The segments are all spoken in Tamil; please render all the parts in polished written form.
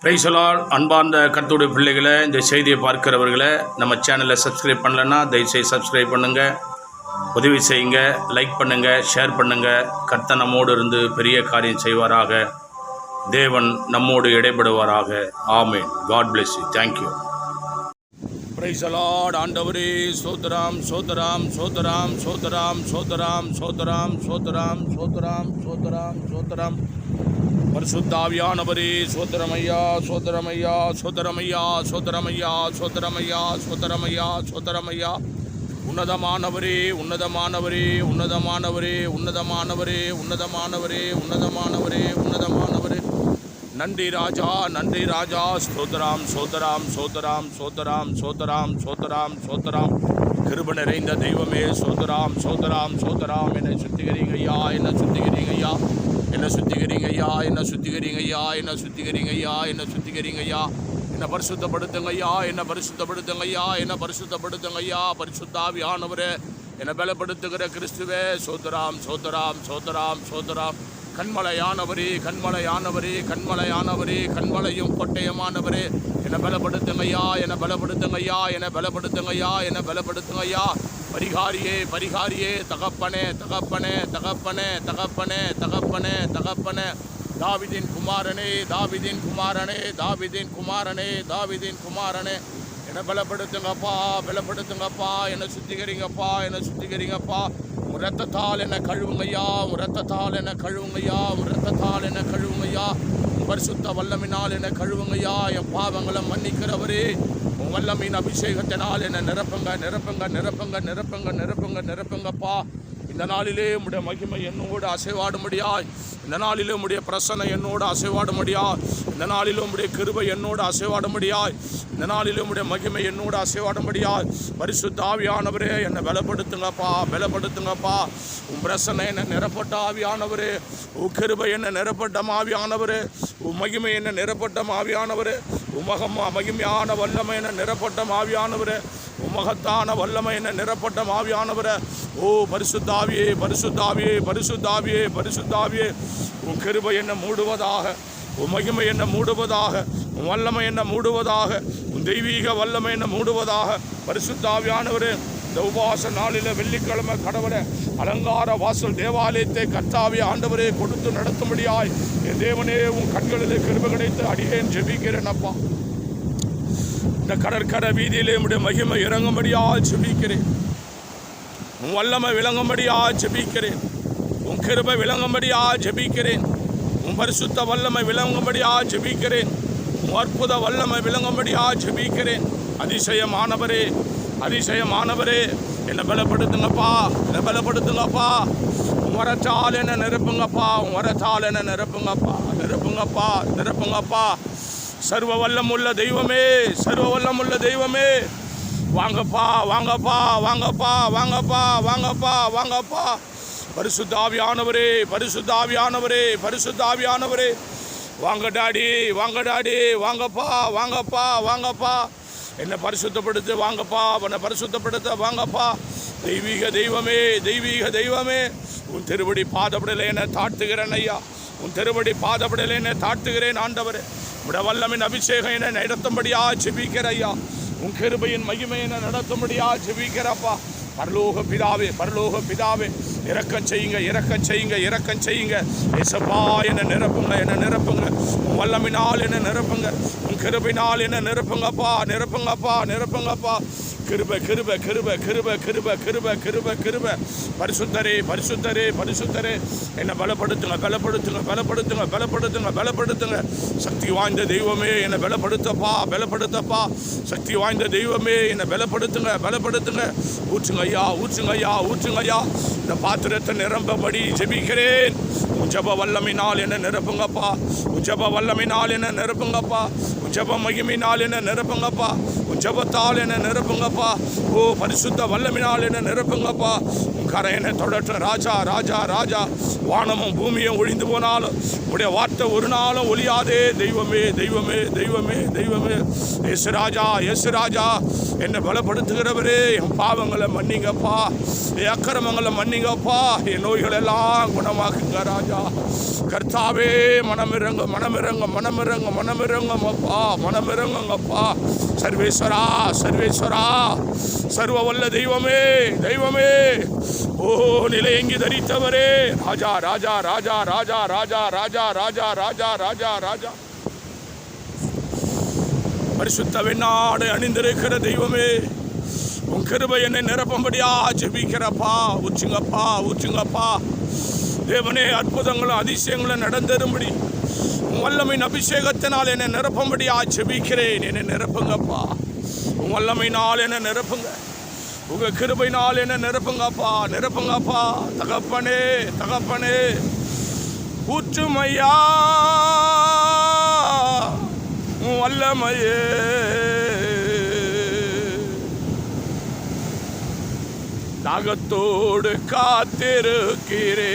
Price the Lord. அன்பார்ந்த கர்த்தருடைய பிள்ளைகளை, இந்த செய்தியை பார்க்கிறவர்களை, நம்ம சேனலை சப்ஸ்கிரைப் பண்ணலைன்னா தயவுசெய்து சப்ஸ்கிரைப் பண்ணுங்கள், உதவி செய்யுங்க, லைக் பண்ணுங்கள், ஷேர் பண்ணுங்கள். கர்த்தர் நம்மோடு இருந்து பெரிய காரியம் செய்வாராக. தேவன் நம்மோடு இடைபடுவாராக. ஆமென். God bless you. Thank you. Praise the Lord. ஆண்டவரே சோதராம் சோதராம் சோதராம் சோதராம் சோதராம் சோதராம் சோதராம் சோதராம் சோதராம் சோதராம். பரிசுத்தாவியானவரே சோதரமையா சோதரமையா சோதரமையா சோதரமையா சோதரமையா சோதரமையா சோதரமையா. உன்னதமானவரே உன்னதமானவரே உன்னதமானவரே உன்னதமானவரே உன்னதமானவரே உன்னதமானவரே உன்னதமானவரே. நன்றி ராஜா, நன்றி ராஜா. சோதராம் சோதராம் சோதராம் சோதராம் சோதராம் சோதராம் சோதராம். கிருபை நிறைந்த தெய்வமே சோதராம் சோதராம் சோதராம். என்னை சுத்திகரிங்க ஐயா, என்னை சுத்திகரிங்க ஐயா, என்ன சுத்திகரிங்க ஐயா, என்ன சுத்திகரிங்க ஐயா, என்ன சுத்திகரிங்க ஐயா, என்ன சுத்திகரிங்க ஐயா, என்ன பரிசுத்தப்படுத்துங்க ஐயா, என்ன பரிசுத்தப்படுத்துங்க ஐயா, என்ன பரிசுத்தப்படுத்துங்க ஐயா. பரிசுத்தாவியானவரே, என்னை பலப்படுத்துகிற கிறிஸ்துவே சோதராம் சோதராம் சோதராம் சோதராம். கண்மலையானவரே கண்மலையானவரே கண்மலையானவரே கண்மலையும் கொட்டயமானவரே, என்னை பலப்படுத்துங்க ஐயா, என்னை பலப்படுத்துங்க ஐயா, என்னை பலப்படுத்துங்க ஐயா, என்னை பலப்படுத்துங்க ஐயா. பரிகாரியே பரிகாரியே, தகப்பனே தகப்பனே தகப்பனே தகப்பனே தகப்பனே தகப்பனே. தாவீதின் குமாரனே தாவீதின் குமாரனே தாவீதின் குமாரனே தாவீதின் குமாரனே, என்னை பலப்படுத்துங்கப்பா பலப்படுத்துங்கப்பா. என்னை சுத்திகரிங்கப்பா, என்னை சுத்திகரிங்கப்பா. உன் ரத்தத்தால் என்னை கழுவுங்கய்யா, உன் ரத்தத்தால் என்னை கழுவுங்கய்யா, உன் ரத்தத்தால் என்னை கழுவுங்கய்யா. உன் பரிசுத்த வல்லமினால் என்னை கழுவுங்கய்யா. என் பாவங்களை மன்னிக்கிறவரே, உன் வல்லமின் அபிஷேகத்தினால் என்னை நிரப்புங்க நிரப்புங்க நிரப்புங்க நிரப்புங்க நிரப்புங்க நிரப்புங்கப்பா. இந்த நாளிலே உம்முடைய மகிமை என்னோடு அசைவாடும்படியாய், இந்த நாளிலே உம்முடைய பிரசன்னம் என்னோடு அசைவாடும்படியாய், இந்த நாளிலே உம்முடைய கிருபை என்னோடு அசைவாடும்படியாய், இந்த நாளிலே உம்முடைய மகிமை என்னோடு அசைவாடும்படியாய். பரிசுத்த ஆவியானவரே, என்னை பலப்படுத்துங்கப்பா பலப்படுத்துங்கப்பா. உன் பிரசன்னம் என்னை நிரப்பட்ட ஆவியானவரே, உன் கிருபை என்னை நிரப்பட்ட ஆவியானவரே, உன் மகிமை என்னை நிரப்பட்ட ஆவியானவரே, மகிமையான வல்லமை என நிரப்பட்ட ஆவியானவரே, மகத்தான வல்லமை என நிரப்பட்ட ஆவியானவரே. ஓ பரிசுத்தாவியே பரிசுத்தாவியே பரிசுத்தாவியே பரிசுத்தாவியே, உன் கிருபை என்ன மூடுவதாக, உன் மகிமை என்ன மூடுவதாக, உன் வல்லமை என்ன மூடுவதாக, உன் தெய்வீக வல்லமை என்ன மூடுவதாக. பரிசுத்தாவியானவரே, இந்த உபவாச நாளில் வெள்ளிக்கிழமை கடவுளை அலங்கார வாசல் தேவாலயத்தை கர்த்தாவே ஆண்டவரே கொடுத்து நடத்தும்படியாய் என் தேவனே, உன் கண்களிலே கிருபை கிடைத்து அடியேன் ஜெபிக்கிறேன் அப்பா. இந்த கடற்கரை வீதியிலே உடைய மகிமை இறங்கும்படியா ஜெபிக்கிறேன், உன் வல்லமை விளங்கும்படியா ஜெபிக்கிறேன், உன் கிருபை விளங்கும்படியா ஜெபிக்கிறேன், உன் பரிசுத்த வல்லமை விளங்கும்படியா ஜெபிக்கிறேன், உன் அற்புத வல்லமை விளங்கும்படியா ஜெபிக்கிறேன். அதிசயமானவரே அதிசயமானவரே, என்னை பலப்படுத்துங்கப்பா, என்னை பலப்படுத்துங்கப்பா. உன் வரத்தால் என்ன நிரப்புங்கப்பா, உன் வரத்தால் என்ன நிரப்புங்கப்பா நிரப்புங்கப்பா நிரப்புங்கப்பா. சர்வ வல்லமுள்ள தெய்வமே சர்வ வல்லமுள்ள தெய்வமே, வாங்கப்பா வாங்கப்பா வாங்கப்பா வாங்கப்பா வாங்கப்பா வாங்கப்பா. பரிசுத்தாவியானவரே பரிசுத்தாவியானவரே பரிசுத்தாவியானவரே, வாங்க டாடி வாங்க டாடி, வாங்கப்பா வாங்கப்பா வாங்கப்பா. என்னை பரிசுத்தப்படுத்து வாங்கப்பா, என்னை பரிசுத்தப்படுத்த வாங்கப்பா. தெய்வீக தெய்வமே தெய்வீக தெய்வமே, உன் திருவடி பாதப்படலை என்னை தாழ்த்துகிறேன் ஐயா, உன் திருவடி பாதப்படலை என்னை தாழ்த்துகிறேன் ஆண்டவரே. உடைய வல்லமின் அபிஷேகம் என்னை நடத்தும்படியா ஜெபிக்கிற ஐயா, உன் கிருபையின் மகிமை என்னை நடத்தும்படியா ஜெபிக்கிறப்பா. பரலோக பிதாவே பரலோக பிதாவே, இரக்கம் செய்யுங்க இரக்கம் செய்யுங்க இரக்கம் செய்யுங்க. ஏசப்பா, என்னை நிரப்புங்க என்னை நிரப்புங்க, உன் வல்லமினால் என்னை நிரப்புங்க, உன் கிருபையினால் என்னை நிரப்புங்கப்பா நிரப்புங்கப்பா நிரப்புங்கப்பா. கிருபை கிருபை கிருபை கிருபை கிருபை கிருபை கிருபை கிருபை. பரிசுத்தரே பரிசுத்தரே பரிசுத்தரே, என்னை பலப்படுத்துங்க பலப்படுத்துங்க பலப்படுத்துங்க பலப்படுத்துங்க பலப்படுத்துங்க. சக்தி வாய்ந்த தெய்வமே, என்னை பலப்படுத்தப்பா பலப்படுத்தப்பா. சக்தி வாய்ந்த தெய்வமே, என்னை பலப்படுத்துங்க பலப்படுத்துங்க. ஊற்றுங்க ஐயா ஊற்றுங்க ஐயா ஊற்றுங்க ஐயா. இந்த பாத்திரத்தை நிரம்பபடி ஜெபிக்கிறேன். உன் ஜப வல்லமினால் என்ன நிரப்புங்கப்பா, உன் ஜப வல்லமினால் என்ன நிரப்புங்கப்பா, உன் ஜப மகிமையினால் என்ன நிரப்புங்கப்பா, உன் ஜபத்தால் என்ன நிரப்புங்கப்பா. ஓ பரிசுத்த வல்லமினால் என்ன நிரப்புங்கப்பா. கரையனை தொடற்ற ராஜா ராஜா ராஜா. வானமும் பூமியும் ஒழிந்து போனாலும் உடைய வார்த்தை ஒரு நாளும் ஒழியாதே. தெய்வமே தெய்வமே தெய்வமே தெய்வமே. எஸ் ராஜா எஸ் ராஜா. என்னை பலப்படுத்துகிறவரே, என் பாவங்களை மன்னிங்கப்பா, என் அக்கிரமங்களை மன்னிங்கப்பா, என் நோய்களெல்லாம் குணமாக்குங்க ராஜா. கர்த்தாவே மனமிறங்க மனமிறங்க மனமிறங்க மனமிறங்கப்பா மனமிறங்கப்பா. சர்வேஸ்வரா சர்வேஸ்வரா, சர்வ வல்ல தெய்வமே தெய்வமே. ஓ நிலையங்கி தரித்தவரே, ராஜா ராஜா ராஜா ராஜா ராஜா ராஜா ராஜா ராஜா ராஜா ராஜா. பரிசுத்த வெண்ணாடை அணிந்திருக்கிற தெய்வமே, உன் கிருபை என்னை நிரப்பும்படியா ஜெபிக்கிறப்பா. ஊற்றுங்கப்பா ஊற்றுங்கப்பா. தேவனே, அற்புதங்களும் அதிசயங்களும் நடந்தரும்படி உன் வல்லமையின் அபிஷேகத்தினால் என்னை நிரப்பும்படியா ஜெபிக்கிறேன். என்னை நிரப்புங்கப்பா. உன் வல்லமையினால் என்னை நிரப்புங்க. உங்க கிருபையினால் என்ன நிரப்புங்கப்பா நிரப்புங்கப்பா. தகப்பனே தகப்பனே, ஊற்றுமையா உன் வல்லமையே. தாகத்தோடு காத்திருக்கிறேன்,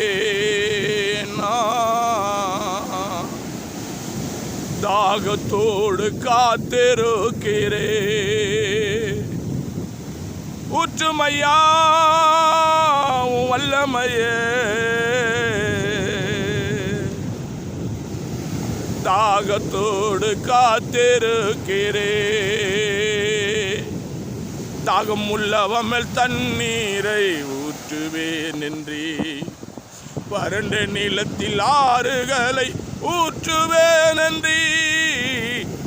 தாகத்தோடு காத்திருக்கிறேன். ஊற்றுமையா உன் வல்லமையே. தாகத்தோடு காத்திருக்கிறேன். தாகம் உள்ளவமல் தண்ணீரை ஊற்றுவேன் என்றே, வறண்ட நிலத்தில் ஆறுகளை ஊற்றுவேன் என்றே.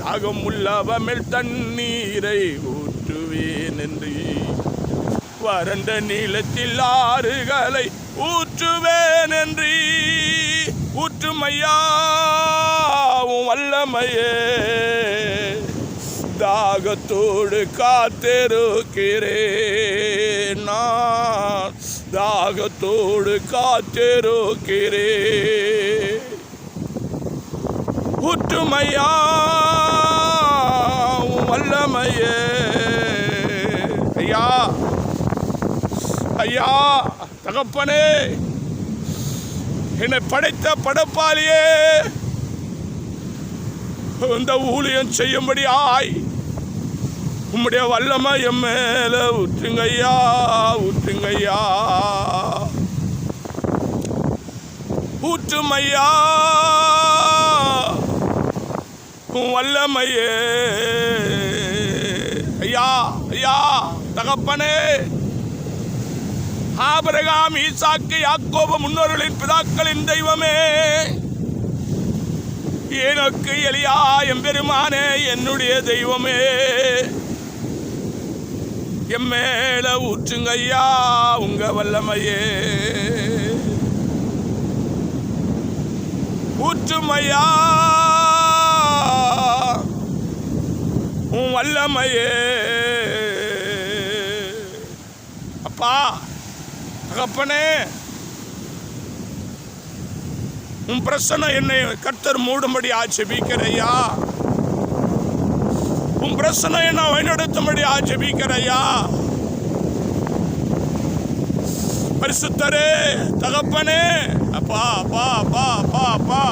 தாகம் உள்ளவமல் தண்ணீரை ஊற்றுவேன் என்றே, வறண்ட நிலத்தில் ஆறுகளை ஊற்றுவேன் என்றே. ஊற்றுமையா உன் வல்லமையே. தாகத்தோடு காத்திருக்கிறேன் நான், தாகத்தோடு காத்திருக்கிறேன். ஊற்றுமையா உன் வல்லமையே. ஐயா ஐயா, தகப்பனே, என்னை படைத்த படைப்பாளியே, இந்த ஊழியம் செய்யும்படியாய் உம்முடைய வல்லமை என் மேல ஊற்றுங்கய்யா ஊற்றுங்கய்யா. ஊற்றுமையா உன் வல்லமையே. ஐயா ஐயா, தகப்பனே, ஆபிரகாம், ஈசாக்கு, யாக்கோபு முன்னோர்களின் பிதாக்களின் தெய்வமே, எனக்கு எலியா எம்பெருமானே, என்னுடைய தெய்வமே, என் மேல ஊற்றுங்கய்யா உங்க வல்லமையே. ஊற்றுமையா உன் வல்லமையே. அப்பா, தகப்பனே, உன் பிரசன்ன என்னை கர்த்தர் மூடும்படி ஆட்சேபிக்கிறையா. உன் பிரசன்ன என்ன வழிநடத்தும்படி ஆட்சேபிக்கிறையா. பரிசுத்தரே, தகப்பனே, அப்பா அப்பா அப்பா அப்பா அப்பா,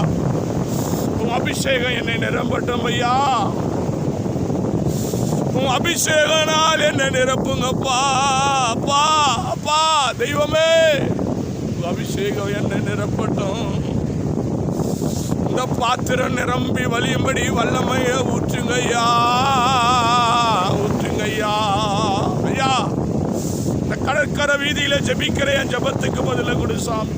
உன் அபிஷேகம் என்னை நிரம்பட்டும் ஐயா. உன் அபிஷேகனால் என்னை நிரப்புங்கப்பா. அப்பா அப்பா, தெய்வமே, உன் அபிஷேகம் என்னை நிரப்பட்டும். இந்த பாத்திரம் நிரம்பி வலியும்படி வல்லமையை ஊற்றுங்கய்யா ஊற்றுங்கய்யா. ஐயா, இந்த கடற்கரை வீதியில ஜெபிக்கிற என் ஜபத்துக்கு பதில கொடு சாமி.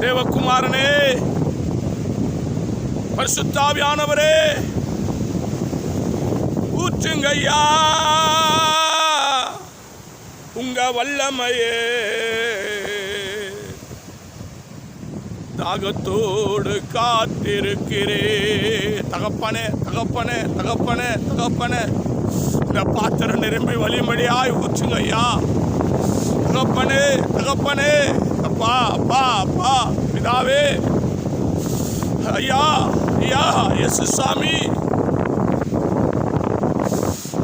தேவகுமாரனே, பரிசுத்தாவியானவரே, ஊற்றுங்கய்யா உங்க வல்லமையே. தாகத்தோடு காத்திருக்கிறே. தகப்பனே தகப்பனே தகப்பனே தகப்பனே, இந்த பாத்திரம் நிரம்பி வலிமடியாய் ஊற்றுங்க ஐயா. தகப்பனே தகப்பனே, அப்பா அப்பா அப்பா, பிதாவே, ஐயா, ஐயா இயேசு சாமி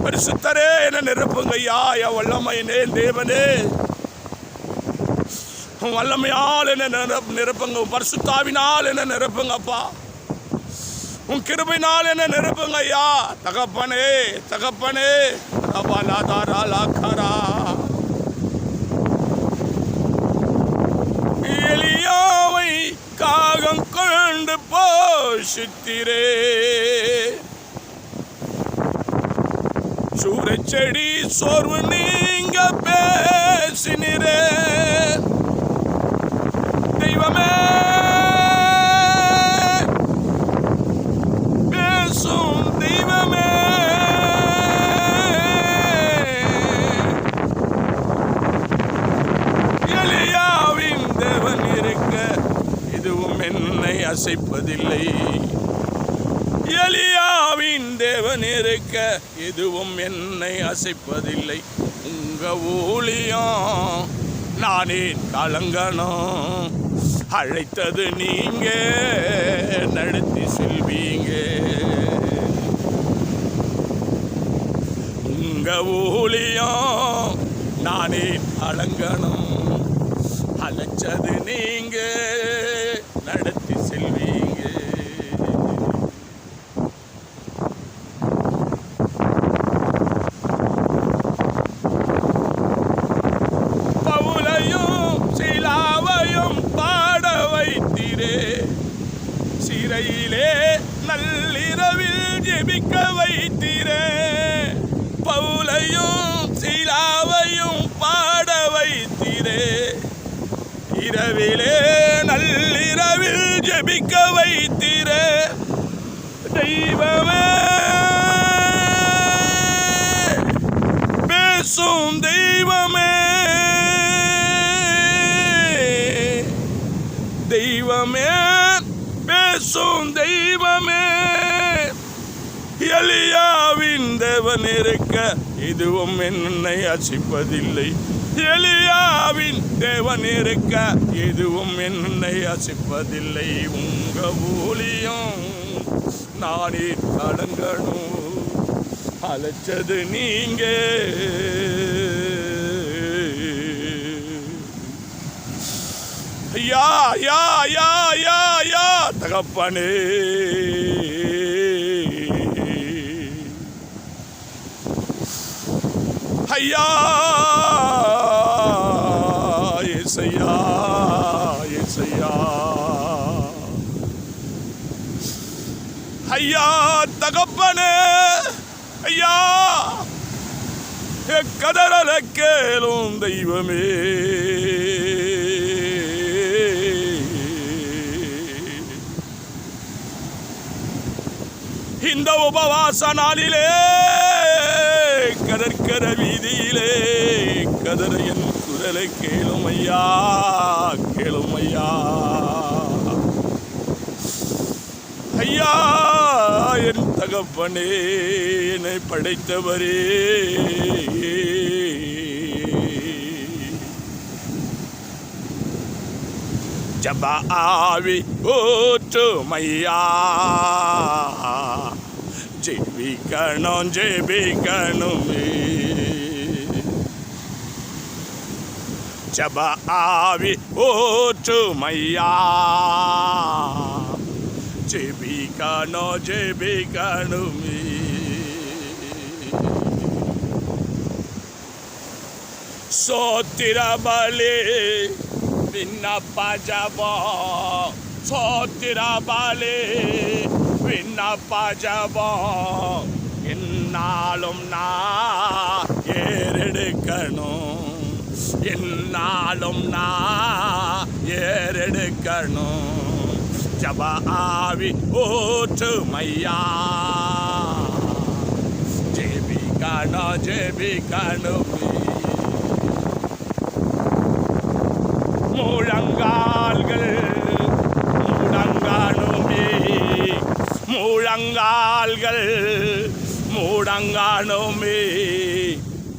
பரிசுத்தரே என்ன நிரப்புங்க ஐயா. என் வல்லமையினே தேவனே வல்லமையால் என்ன நிரப்புங்க. பரிசுத்தாவினால் என்ன நிரப்புங்கப்பா. உன் கிருபையினால் என்ன நிரப்புங்க ஐயா. தகப்பனே தகப்பனே எலியாவை காகம் கொண்டு போஷித்திரே. சூரச்செடி சோர்வு நீங்க பேசினிரே. தெய்வமே பேசும் தெய்வமே எலியாவின் தேவன் இருக்க இதுவும் என்னை அசைப்பதில்லை. எலியாவின் தேவன் இருக்க எதுவும் என்னை அசைப்பதில்லை. உங்க ஊழியம் நானே கலங்கணும். அழைத்தது நீங்க நடத்தி செல்வீங்க. உங்க ஊழியம் நானே கலங்கணும். அழைச்சது நீங்க நடத்தி செல்வீங்க. சிறையிலே நள்ளிரவில் ஜெபிக்க வைத்தீரே. பவுலையும் சீலாவையும் பாட வைத்தீரே. இரவிலே நள்ளிரவில் ஜெபிக்க வைத்தீரே. தெய்வமே பேசும் தெய்வமே தெய்வமே பேசும் தெய்வமே. எலியாவின் தேவன் இருக்க இதுவும் என்னை அசைப்பதில்லை. எலியாவின் தேவன் இருக்க எதுவும் என்னை அசைப்பதில்லை. உங்க ஊழியம் நானே அடங்கணும். அழைச்சது நீங்க யா யா யா யா யா தகப்பனே. ஐயா ஏசையா ஏசையா ஐயா தகப்பனே. ஐயா கதறல கேளும் தெய்வமே. இந்த உபவாச நாளிலே கடற்கர வீதியிலே கதற என் குரலை கேளும் ஐயா கேளும் ஐயா. ஐயா என் தகப்பனே என்னை படைத்தவரே. ஜப ஆவி ஊற்றுமையா. ஜெபிக்கணும் ஜெபிக்கணுமே. ஜப ஆவி ஊற்றுமையா. ஜெபிக்கணும் ஜெபிக்கணுமே. சோத்திர பலி விண்ணப்ப ஜபம். சோத்திர பலி விண்ணப்ப ஜபம். என்னாலும் நான் ஏறெடுக்கணும். என்னாலும் நான் ஏறெடுக்கணும். ஜப ஆவி ஊற்றுமையா. ஜெபிக்கணும் ஜெபிக்கணுமே. முழங்கால்கள் முடங்கானுமே. முழங்கால்கள் முடங்கானுமே.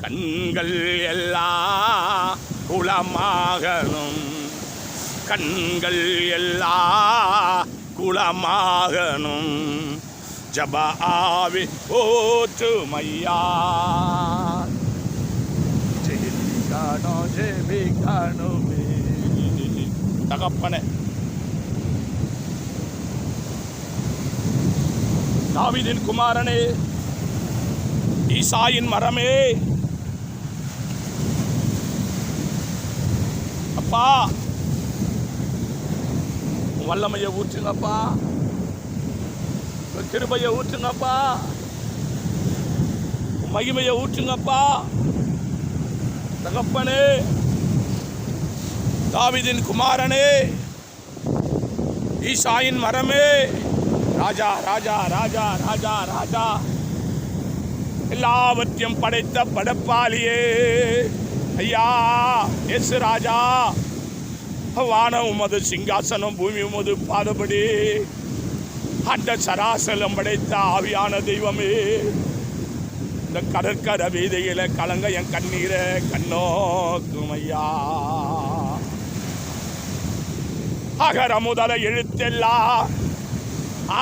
கண்கள் எல்லாம் குளமாகணும். கண்கள் எல்லாம் குலமாகணும் ஜப ஆவி ஊற்றுமையா. ஜெபிக்கணுமே தகப்பனே. தாவீதின் குமாரனே, ஈசாயின் மரமே, அப்பா வல்லமையை ஊற்றுங்கப்பா, கிருபையை ஊற்றுங்கப்பா, மகிமையை ஊற்றுங்கப்பா தகப்பனே. தாவீதின் குமாரனே, ஈசாயின் மரமே, ராஜா ராஜா ராஜா ராஜா ராஜா, எல்லாவற்றையும் படைத்த படைப்பாளியே ஐயா எஸ் ராஜா. வானம் உமது சிங்காசனம், பூமி உமது பாதபடி, அந்த சராசலம் படைத்த ஆவியான தெய்வமே, இந்த கடற்கரை வீதியில கலங்க என் கண்ணீரை கண்ணோக்கும் ஐயா. அகர முதல எழுத்தெல்லாம்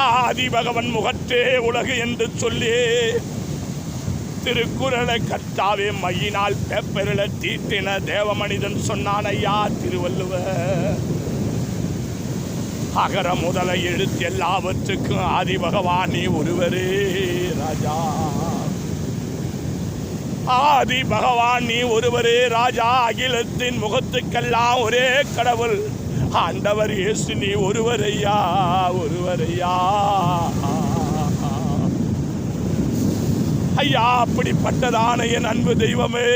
ஆதி பகவன் முகத்தே உலகு என்று சொல்லி திருக்குறளை கர்த்தாவே மையினால் பேப்பரில தீட்டின தேவ மனிதன் சொன்னான் ஐயா திருவள்ளுவர். அகர முதல எழுத்து எல்லாவற்றுக்கும் ஆதி பகவான் நீ ஒருவரே ராஜா. ஆதி பகவான் நீ ஒருவரே ராஜா. அகிலத்தின் முகத்துக்கெல்லாம் ஒரே கடவுள் ஆண்டவர் இயேசு நீ ஒருவரையா ஒருவரையா ஐயா. அப்படிப்பட்டதான என் அன்பு தெய்வமே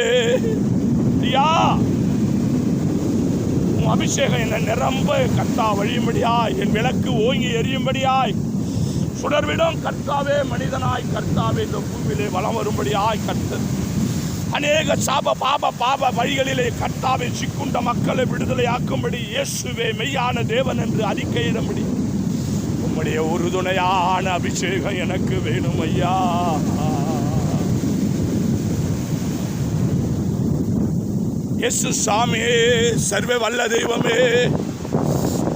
ஐயா, உன் அபிஷேகம் என்ன நிரம்ப கர்த்தா வழியும்படியாய், என் விளக்கு ஓங்கி எரியும்படியாய், சுடர்விடும் கர்த்தாவே மனிதனாய் கர்த்தாவே இந்த பூமியிலே வளம் வரும்படியாய் கர்த்தர் அநேக சாப பாப வழிகளிலே கர்த்தாவை சிக்குண்ட மக்களை விடுதலை ஆக்கும்படி இயேசுவே மெய்யான தேவன் என்று அறிக்கையிடும்படி உம்முடைய உறுதுணையான அபிஷேகம் எனக்கு வேணும் ஐயா. இயேசு சாமியே, சர்வ வல்ல தெய்வமே,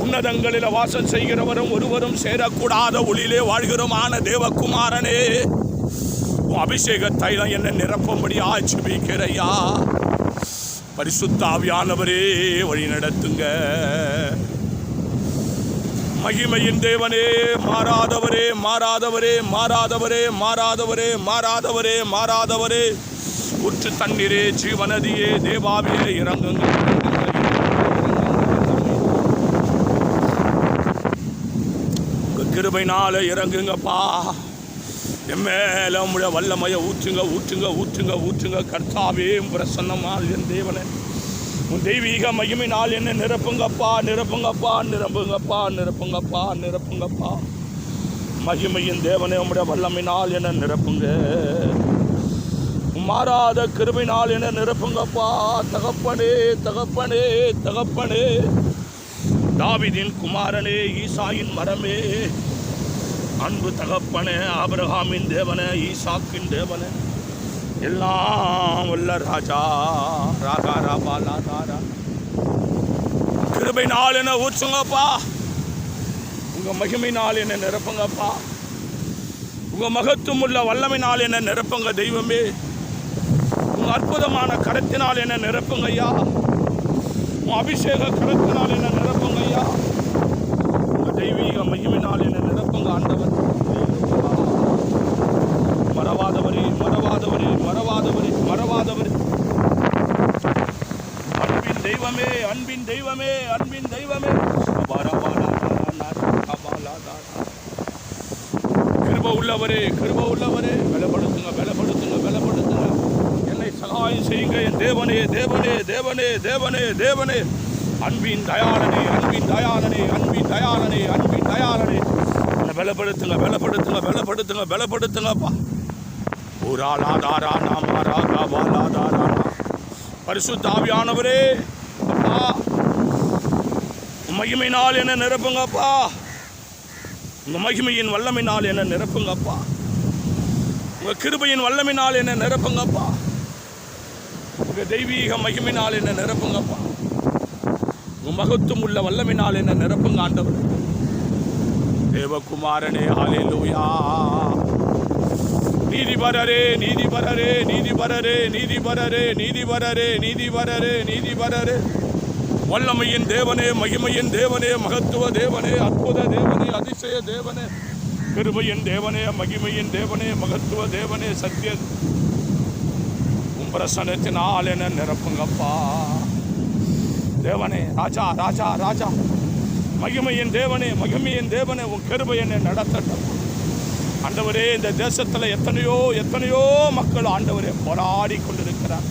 உன்னதங்களில் வாசம் செய்கிறவரும் ஒருவரும் சேரக்கூடாத ஒளியிலே வாழ்கிறோமான தேவகுமாரனே, அபிஷேக தைலம் என்ன நிரப்பும்படி ஆட்சிபிக்கிறையா. பரிசுத்த ஆவியானவரே வழி நடத்துங்க. மகிமையின் தேவனே, மாறாதவரே மாறாதவரே மாறாதவரே மாறாதவரே மாறாதவரே மாறாதவரே, ஊற்று தண்ணீரே, ஜீவநதியே, தேவாவியே இறங்குங்க. கிருபைனால இறங்குங்கப்பா. என் மேல உங்களுடைய வல்லமையை ஊற்றுங்க ஊற்றுங்க ஊற்றுங்க ஊற்றுங்க கர்த்தாவே. பிரசன்னமால் என் தேவனே, உன் தெய்வீக மகிமையினால் என்ன நிரப்புங்கப்பா நிரப்புங்கப்பா நிரப்புங்கப்பா நிரப்புங்கப்பா நிரப்புங்கப்பா. மகிமையின் தேவனே, உங்களுடைய வல்லமையினால் என்ன நிரப்புங்க. மாறாத கிருபையினால் என்ன நிரப்புங்கப்பா. தகப்பனே தகப்பனே தகப்பனே, தாவீதின் குமாரனே, ஈசாயின் மரமே, அன்பு தகப்பனே, ஆபிரகாமின் தேவனே, ஈசாக்கின் தேவனே, எல்லாம் வல்ல ராஜா ராகா ராபா லாதாரா, கிருபையினால் என்ன ஊற்றுங்கப்பா. உங்க மகிமையினால் என்ன நிரப்புங்கப்பா. உங்க மகத்துவம் உள்ள வல்லமையினால் என்ன நிரப்புங்க தெய்வமே. உங்க அற்புதமான கரத்தினால் என்ன நிரப்புங்க ஐயா. உன் அபிஷேக கரத்தினால் என்ன நிரப்புங்க ஐயா. உங்க தெய்வீக மகிமையினால் என்ன நிரப்புங்க ஆண்டவர். மறவாதவரே மறவாதவரே மறவாதவரே மறவாதவரே, அன்பின் தெய்வமே அன்பின் தெய்வமே அன்பின் தெய்வமே, கிருப உள்ளவரே கிருப உள்ளவரே, பலப்படுத்துங்க பலப்படுத்துங்க பலப்படுத்துங்க. என்னை சகாயம் செய்யுங்க என் தேவனே தேவனே தேவனே தேவனே தேவனே, அன்பின் தயாளனே அன்பின் தயாளனே அன்பின் தயாளனே அன்பின் தயாளனே, என்னை பலப்படுத்துங்க பலப்படுத்துங்க பலப்படுத்துங்க பலப்படுத்துங்கப்பா. ஊராலாதாரா நாமாராகா வாலாதாரா, பரிசுத்த ஆவியானவரே அப்பா, மகிமையினால் என்ன நிரப்புங்கப்பா. உங்க மகிமையின் வல்லமையினால் என்ன நிரப்புங்கப்பா. உங்க கிருபையின் வல்லமையினால் என்ன நிரப்புங்கப்பா. உங்க தெய்வீக மகிமையினால் என்ன நிரப்புங்கப்பா. உங்க மகத்துவம் உள்ள வல்லமையினால் என்ன நிரப்புங்க ஆண்டவர். தேவகுமாரனே, ஹல்லேலூயா. நீதிபரரே, நீதிபரரே, நீதிபரரே, நீதிபரரே, நீதிபரரே, நீதிபரரே, நீதிபரரே, வல்லமையின் தேவனே, மகிமையின் தேவனே, மகத்துவ தேவனே, அற்புத தேவனே, அதிசய தேவனே, கிருபையின் தேவனே, மகிமையின் தேவனே, மகத்துவ தேவனே, சத்திய பிரசனத்தினால் என்ன நிரப்புங்கப்பா தேவனே. ராஜா ராஜா ராஜா, மகிமையின் தேவனே, மகிமையின் தேவனே, உன் கிருபை என்னை நடத்தட்டும் ஆண்டவரே. இந்த தேசத்தில் எத்தனையோ எத்தனையோ மக்கள் ஆண்டவரே போராடி கொண்டிருக்கிறார்.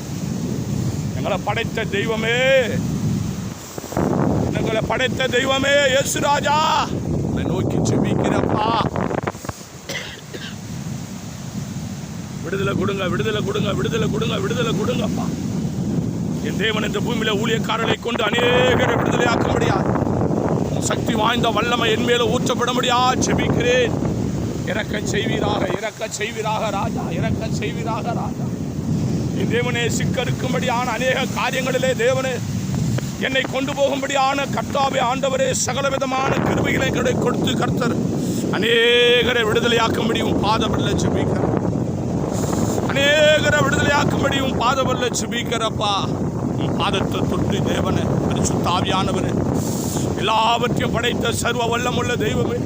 எங்களை படைத்த தெய்வமே, எங்களை படைத்த தெய்வமே, இயேசு ராஜா நோக்கி செபிக்கிறப்பா. விடுதலை கொடுங்க, விடுதலை கொடுங்க, விடுதலை கொடுங்க, விடுதலை கொடுங்கப்பா. என் தேவன் இந்த பூமியில ஊழியக்காரர்களை கொண்டு அநேகரை விடுதலையாக்க முடியாது. சக்தி வாய்ந்த வல்லமை என் மேல ஊற்றப்பட முடியாது. செபிக்கிறேன், இறக்க செய்வீராக, இறக்க செய்வீராக ராஜா, இறக்க செய்வீராக ராஜா. என் தேவனே, சிக்கறுக்கும்படியான அநேக காரியங்களிலே தேவனே என்னை கொண்டு போகும்படியான கர்த்தாவே ஆண்டவரே, சகல விதமான கிருபைகளை கொடுத்து கர்த்தர் அநேகரை விடுதலையாக்கும்படி உன் பாதபல்ல செபிக்கிறேன். அநேகரை விடுதலையாக்கும்படி உன் பாதபல்ல செபிக்கிறப்பா. உன் பாதத்தை தொட்டு தேவனே, பரிசுத்த ஆவியானவரே, எல்லாவற்றையும் படைத்த சர்வ வல்லமுள்ள தெய்வமே,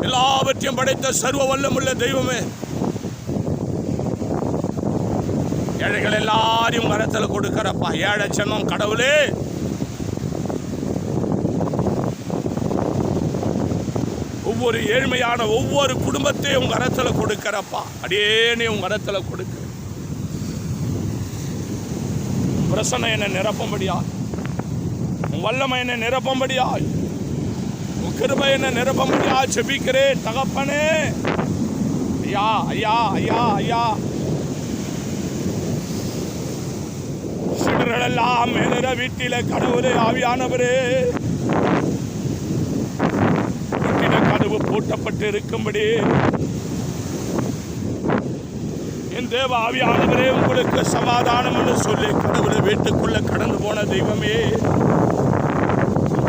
எல்லாவற்றையும் படைத்த சர்வ வல்லமுள்ள தெய்வமே, ஏழைகள் எல்லாரையும் கரத்தில் கொடுக்கிறப்பா. ஏழை சென்னம் கடவுளே, ஒவ்வொரு ஏழ்மையான ஒவ்வொரு குடும்பத்தையும் உங்க கரத்தில் கொடுக்கிறப்பா. அடியேனே உங்க கரத்தில் கொடுக்க. பிரசன்னம் என்னை நிரப்பும்படியா, உன் வல்லமை என்னை நிரப்பும்படியா, உன் கிருபை என்னை நிரப்பும்படியா ஜெபிக்கிறேன் தகப்பனே. ஐயா ஐயா ஐயா ஐயா, சிடரெல்லாம் மேலிற வீட்டில கடவுளே ஆவியானவரே, கதவு பூட்டப்பட்டு இருக்கும்படி என் தேவ ஆவியானவரே உங்களுக்கு சமாதானம் என்று சொல்லி கடவுளை வீட்டுக்குள்ள கடந்து போன தெய்வமே,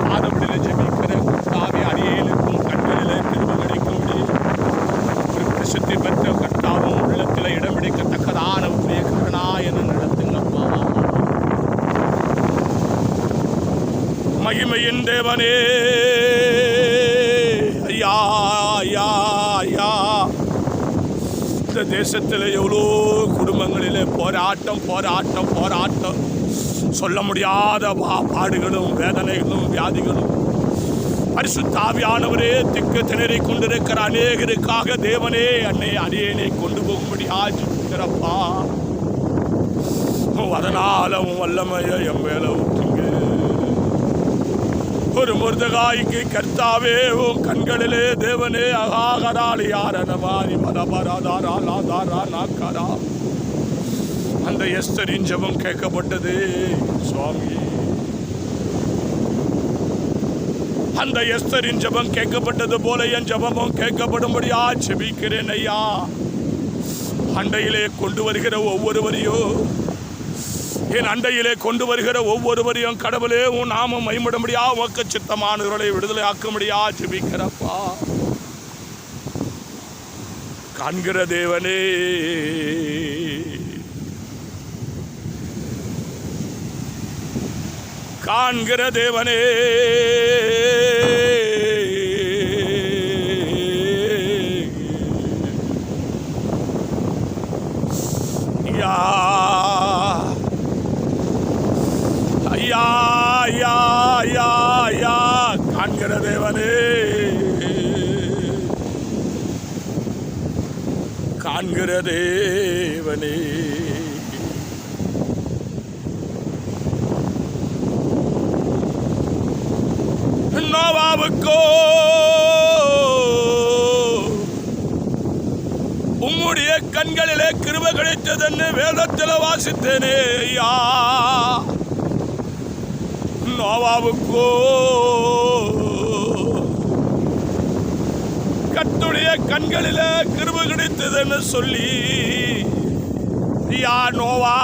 பாதப்படியில் ஜெபிக்கிற கர்த்தாவே, அடியேனுக்கும் கண்களிலே கிருபை கிடைக்கும்படி ஒரு பிரசித்தி பெற்ற கர்த்தாவும் உள்ளத்தில் இடம் பிடிக்கத்தக்கதான ஊழியக்காரனா என நடத்துங்கப்பா. மகிமையின் தேவனே, ஐயா ஐயா ஐயா, இந்த தேசத்தில் எவ்வளோ குடும்பங்களிலே போராட்டம் போராட்டம் போராட்டம், சொல்ல முடியாத பாடுகளும் வேதனைகளும் வியாதிகளும். பரிசுத்த ஆவியானவரே, திக்கு திணறி கொண்டிருக்கிற அநேகருக்காக தேவனே அன்னை அடியேனை கொண்டு போகும்படியா ஜெபிக்கிறப்பா. அதனால உன் வல்லமைய என் மேல ஊற்றுங்க. ஒரு முருதகாய்க்கு கர்த்தாவே உன் கண்களிலே தேவனே அகாகராளி யாரனவாரி மதபராதாரா நாக்காரா. அந்த எஸ்தரின் ஜெபம் கேட்கப்பட்டது சுவாமி. அந்த எஸ்தரின் ஜெபம் கேட்கப்பட்டது போல என் ஜெபமும் கேட்கப்படும்படியா ஜெபிக்கிறேன் ஐயா. அண்டையிலே கொண்டு வருகிற ஒவ்வொருவரையும், என் அண்டையிலே கொண்டு வருகிற ஒவ்வொருவரையும் கடவுளே உன் நாமம் மகிமைப்படும்படியா, உமக்கு சித்தமானவர்களை விடுதலை ஆக்கும்படியா ஜெபிக்கிறப்பா. காண்கிற தேவனே, காண்கிற தேவனே, யா ஐயா ஐயா ஐயா ஐயா, காண்கிற தேவனே, காண்கிற தேவனே. நோவாவுக்கோ உம்முடைய கண்களிலே கிருபை கிடைத்ததென்னு வேதத்தில் வாசித்தேனே ஐயா. நோவாவுக்கோ கர்த்தருடைய கண்களிலே கிருபை கிடைத்ததுன்னு சொல்லி, ஐயா நோவா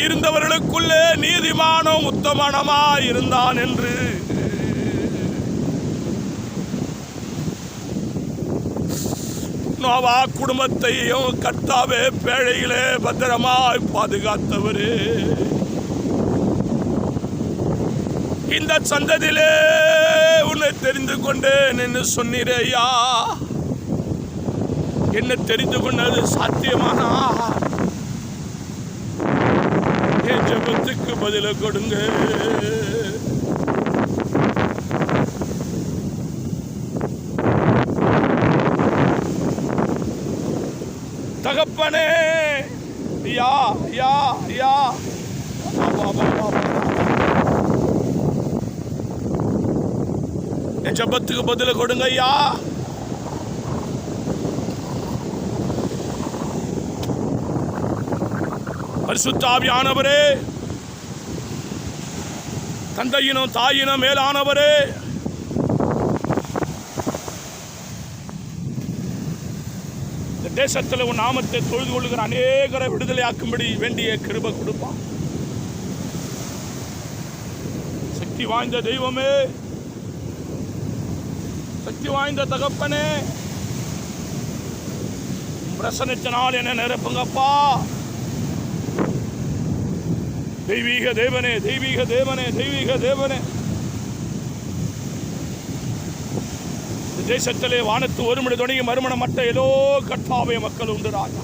இருந்தவர்களுக்குள்ளே நீதிமானும் உத்தமனமா இருந்தான் என்று நோவா குடும்பத்தையும் கர்த்தாவே பேழையிலே பத்திரமாய் பாதுகாத்தவரே, இந்த சந்ததியிலே உன்னை தெரிந்து கொண்டேன் என்று சொன்னீரே ஐயா. என்ன தெரிந்து கொண்டது சாத்தியமானா என் ஜெபத்துக்கு பதில கொடுங்க. தகப்பனே யா யா யா என் ஜெபத்துக்கு பதில கொடுங்க ஐயா. பரிசுத்த ஆவியானவரே, தந்தையினும் தாயினும் மேலானவரே, இந்த தேசத்தில் உன் நாமத்தை தொழுது கொள்ளுகிற அநேகரை விடுதலையாக்கும்படி வேண்டிய கிருபை கொடுப்பான். சக்தி வாய்ந்த தெய்வமே, சக்தி வாய்ந்த தகப்பனே, பிரசன்னத்தினால் என்ன நிரப்புங்கப்பா. தெய்வீக தேவனே, தெய்வீக தேவனே, தெய்வீக தேவனே, தேசத்திலே வானத்து ஒரு மணி தொடங்கி மறுமணம் மற்ற ஏதோ கர்த்தாவே மக்கள் உண்டு ராஜா.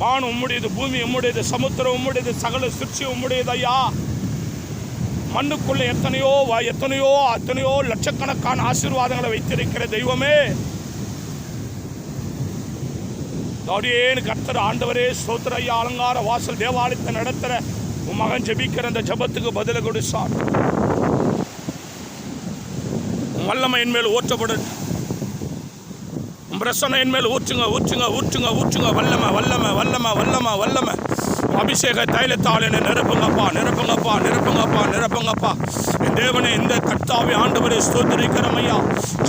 வானம் உம்முடையது, பூமி உம்முடையது, சமுத்திரம் உம்முடையது, சகல சிற்சி உம்முடையது ஐயா. மண்ணுக்குள்ள எத்தனையோ எத்தனையோ அத்தனையோ லட்சக்கணக்கான ஆசீர்வாதங்களை வைத்திருக்கிற தெய்வமே, கர்த்தர் ஆண்டவரே ஸ்தோத்திர ஐயா. அலங்கார வாசல் தேவாலயத்தை நடத்துற உன் மகன் ஜெபிக்கிற அந்த ஜெபத்துக்கு பதில கொடு சாமி. உன் வல்லமை என் மேல் ஊற்றப்படும், உன் பிரசன்னம் என் மேல் ஊற்றுங்க ஊற்றுங்க ஊற்றுங்க ஊற்றுங்க. வல்லமை வல்லமை வல்லமை வல்லமை வல்லமை அபிஷேக தைலத்தால் என்னை நிரப்புங்கப்பா நிரப்புங்கப்பா நிரப்புங்கப்பா நிரப்புங்கப்பா. என் தேவனே, இந்த கர்த்தாவே ஆண்டவரே ஸ்தோத்திரிக்கிறோம் ஐயா.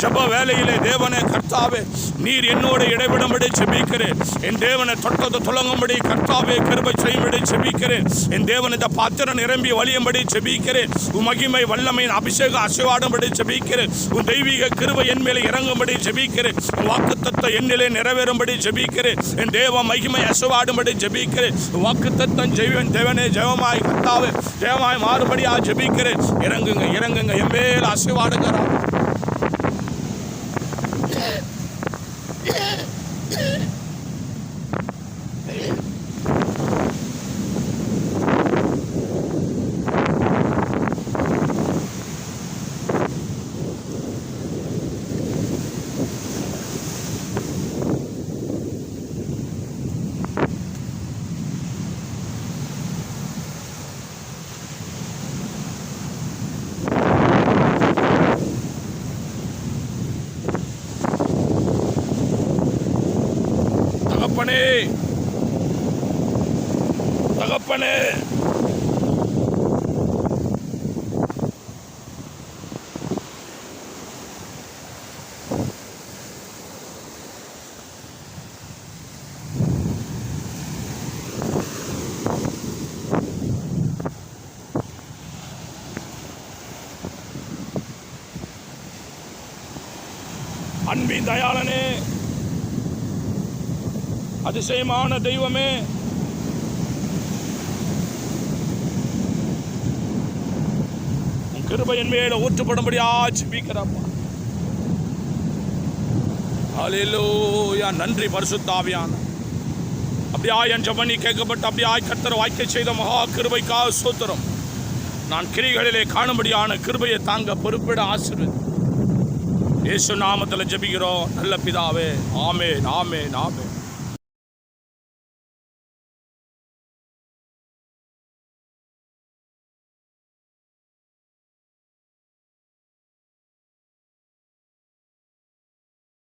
ஜெப வேலையிலே தேவனே கர்த்தாவே நீர் என்னோட இடைவிடும்படி ஜெபிக்கிறேன். என் தேவனை தொட்டது துளங்கும்படி கர்த்தாவே கிருபை செய்யும்படி ஜெபிக்கிறேன். என் தேவன் இந்த பாத்திரம் நிரம்பி வழியும்படி ஜெபிக்கிறேன். உன் மகிமை வல்லமையின் அபிஷேகம் அசைவாடும்படி ஜெபிக்கிறேன். உன் தெய்வீக கிருபை என் மேலே இறங்கும்படி ஜெபிக்கிறேன். உன் வாக்குத்தத்தம் என்னிலே நிறைவேறும்படி ஜெபிக்கிறேன். என் தேவ மகிமை அசைவாடும்படி ஜெபிக்கிறேன். வாக்குத்தத்தம் ஜெய்வன் தேவனே ஜெயமாய் கர்த்தாவே ஜெயமாய் மாறுபடியா ஜெபிக்கிறேன். இறங்குங்க இறங்குங்க, என் மேல் அசைவாடுகிறார். தகப்பனே தகப்பனே, அன்பின் தயாளனே, அதிசயமான தெய்வமே, உன் கிருபை என் மேல ஊற்றப்படும்படியா ஜெபிக்கிறப்பா. ஹல்லேலூயா. நன்றி பரிசுத்த ஆவியான. அப்படியா என் ஜெபம் கேட்கப்பட்டு அப்படியா கர்த்தர் வாய்க்க செய்த மகா கிருபைக்காக ஸ்தோத்திரம். நான் கிரிகளிலே காணும்படியான கிருபையை தாங்க பொறுப்பிட ஆசீர்வதி. இயேசு நாமத்தில் ஜெபிக்கிறோம் நல்ல பிதாவே. ஆமென் ஆமென் ஆமென்.